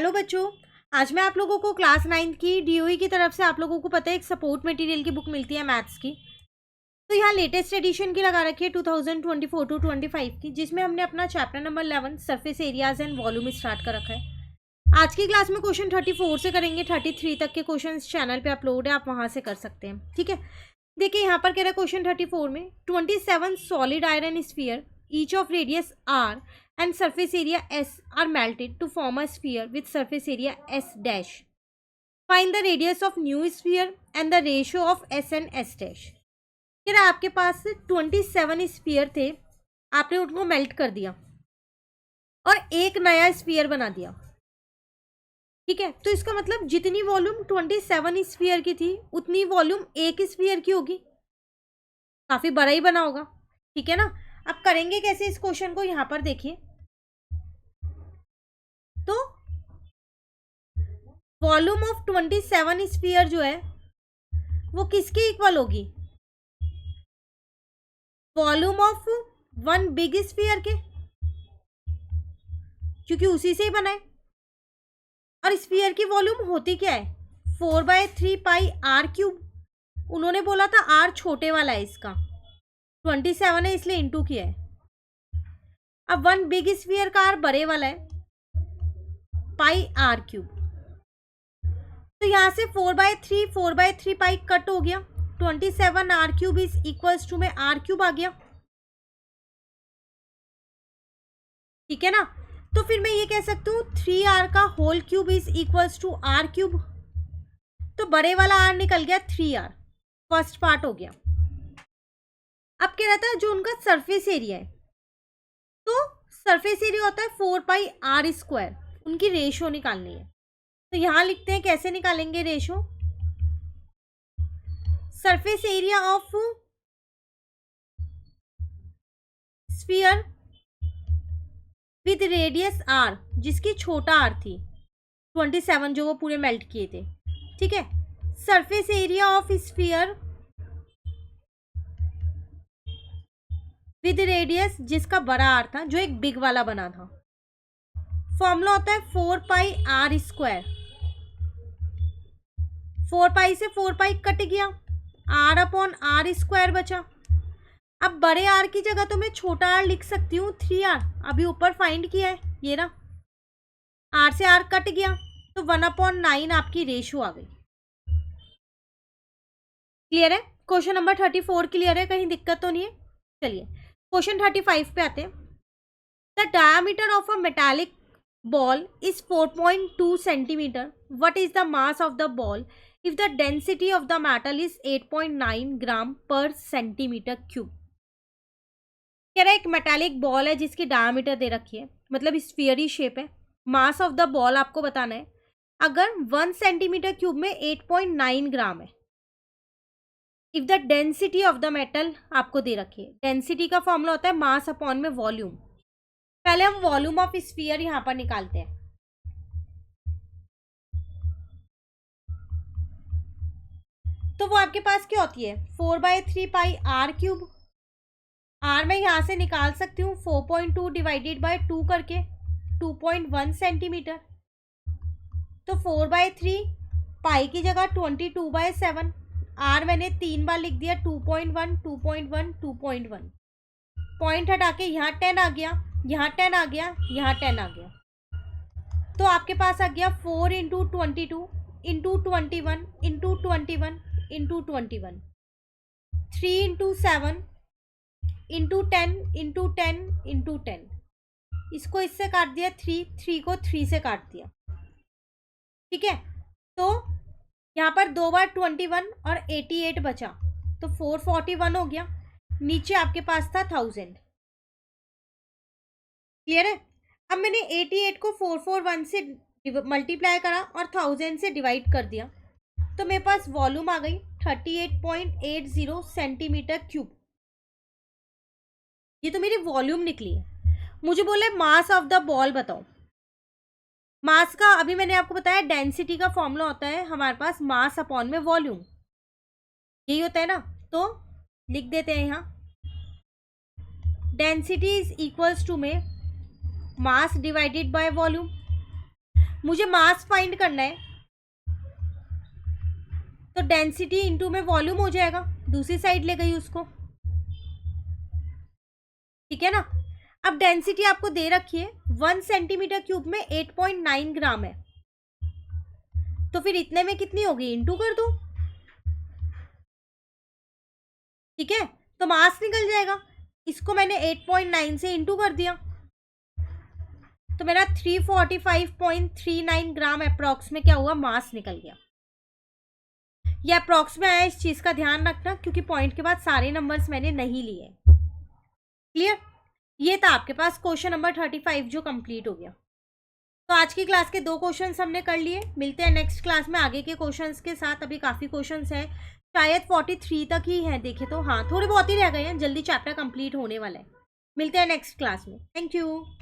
Hello बच्चों, आज मैं आप लोगों को क्लास 9 की डीओई की तरफ से आप लोगों को पता है एक सपोर्ट मटेरियल की बुक मिलती है मैथ्स की। तो यहाँ लेटेस्ट एडिशन की लगा रखी है 2024 टू 25 की, जिसमें हमने अपना chapter number 11 surface areas and volume start कर रखा है। आज की क्लास में क्वेश्चन 34 से करेंगे, 33 तक के क्वेश्चन चैनल पे अपलोड है, आप वहाँ से कर सकते हैं। ठीक है, देखिए यहाँ पर कह रहा है क्वेश्चन 34 में 27 solid iron sphere each of radius r and surface area s are melted to form a sphere with surface area s dash. Find the radius of new sphere and the ratio of s and s dash. फिर आपके पास 27 sphere थे, आपने उनको melt कर दिया और एक नया स्फीयर बना दिया। ठीक है, तो इसका मतलब जितनी वॉल्यूम 27 स्फीयर की थी उतनी वॉल्यूम एक स्फीयर की होगी, काफी बड़ा ही बना होगा। ठीक है ना। अब करेंगे कैसे इस क्वेश्चन को, यहां पर देखिए, तो वॉल्यूम ऑफ 27 स्फीयर जो है वो किसके इक्वल होगी, volume of one big sphere के, क्योंकि उसी से ही बना है। और स्फीयर की वॉल्यूम होती क्या है, 4/3 पाई आर क्यूब। उन्होंने बोला था आर छोटे वाला है, इसका 27 है इसलिए इंटू किया है। अब वन बिग स्फीयर का आर बड़े वाला है, पाई आर क्यूब। तो यहां से 4/3 पाई कट हो गया, 27 r cube is equals to में आर क्यूब आ गया। ठीक है ना। तो फिर मैं ये कह सकती हूँ 3r का whole cube is equals to r cube. तो बड़े वाला आर निकल गया 3r, फर्स्ट पार्ट हो गया। अब क्या रहता है, जो उनका सरफेस एरिया है, तो सरफेस एरिया होता है 4πr², उनकी रेशो निकालनी है। तो यहां लिखते हैं, कैसे निकालेंगे ratio, surface area of sphere with radius r, जिसकी छोटा r थी 27, जो वो पूरे मेल्ट किए थे। ठीक है, surface area of sphere with radius जिसका बड़ा r था, जो एक बिग वाला बना था। फॉर्मूला होता है 4πr²। 4π से 4π कट गया, r/r² बचा। अब बड़े r की जगह तो मैं छोटा r लिख सकती हूँ 3r, अभी ऊपर फाइंड किया है, ये ना, r से r कट गया, तो 1/9 आपकी रेशो आ गई। क्लियर है, क्वेश्चन नंबर 34 क्लियर है, कहीं दिक्कत तो नहीं है। चलिए क्वेश्चन 35 पे आते हैं। The diameter of a metallic ball is 4.2 centimetre. What is the mass of the ball if the density of the metal is 8.9 ग्राम पर सेंटीमीटर क्यूब। कह रहा है एक मेटालिक बॉल है जिसकी डायमीटर दे रखी है, मतलब स्फीयरी शेप है। मास ऑफ द बॉल आपको बताना है, अगर 1 सेंटीमीटर क्यूब में 8.9 ग्राम है। If the density of the metal आपको दे रखी है, डेंसिटी का फॉर्मूला होता है मास अपॉन में वॉल्यूम। पहले हम वॉल्यूम ऑफ स्फीयर यहां पर निकालते हैं। तो वो आपके पास क्या होती है, 4/3 पाई आर क्यूब। आर में यहां से निकाल सकती हूँ 4.2 डिवाइडेड बाय 2 करके, 2.1 सेंटीमीटर। तो 4/3 पाई की जगह 22/7, आर मैंने 3 बार लिख दिया, 2.1 2.1 2.1। पॉइंट हटा के यहाँ 10 आ गया, यहाँ 10 आ गया, यहाँ 10 आ गया। तो आपके पास आ गया 4 × 22 × 21 × 21 × 21, 3 × 7 × 10 × 10 × 10। इसको इससे काट दिया, 3 को 3 से काट दिया। ठीक है, तो यहाँ पर 2 बार 21 और 88 बचा, तो 441 हो गया। नीचे आपके पास था 1000। क्लियर है। अब मैंने 88 को 441 से मल्टीप्लाई करा और 1000 से डिवाइड कर दिया, तो मेरे पास वॉल्यूम आ गई 38.80 सेंटीमीटर क्यूब। ये तो मेरी वॉल्यूम निकली है। मुझे बोले मास ऑफ द बॉल बताओ। मास का अभी मैंने आपको बताया, डेंसिटी का फॉर्मूला होता है हमारे पास मास अपॉन में वॉल्यूम, यही होता है ना। तो लिख देते हैं यहाँ, डेंसिटी इज इक्वल्स टू में मास डिवाइडेड बाय वॉल्यूम। मुझे मास फाइंड करना है, तो डेंसिटी इंटू में वॉल्यूम हो जाएगा, दूसरी साइड ले गई उसको, ठीक है ना। अब डेंसिटी आपको दे रखी है 1 सेंटीमीटर क्यूब में 8.9 ग्राम है, तो फिर इतने में कितनी होगी, इंटू कर दो, ठीक है। तो मास निकल जाएगा, इसको मैंने 8.9 से इंटू कर दिया, तो मेरा 345.39 ग्राम अप्रॉक्स में क्या हुआ, मास निकल गया। ये अप्रॉक्स में आया, इस चीज़ का ध्यान रखना, क्योंकि पॉइंट के बाद सारे नंबर्स मैंने नहीं लिए। क्लियर। ये था आपके पास क्वेश्चन नंबर 35 जो कंप्लीट हो गया। तो आज की क्लास के 2 क्वेश्चंस हमने कर लिए। मिलते हैं नेक्स्ट क्लास में आगे के क्वेश्चंस के साथ। अभी काफ़ी क्वेश्चंस हैं, शायद 43 तक ही हैं देखे तो, हाँ थोड़े बहुत ही रह गए हैं, जल्दी चैप्टर कंप्लीट होने वाला है। मिलते हैं नेक्स्ट क्लास में। Thank you.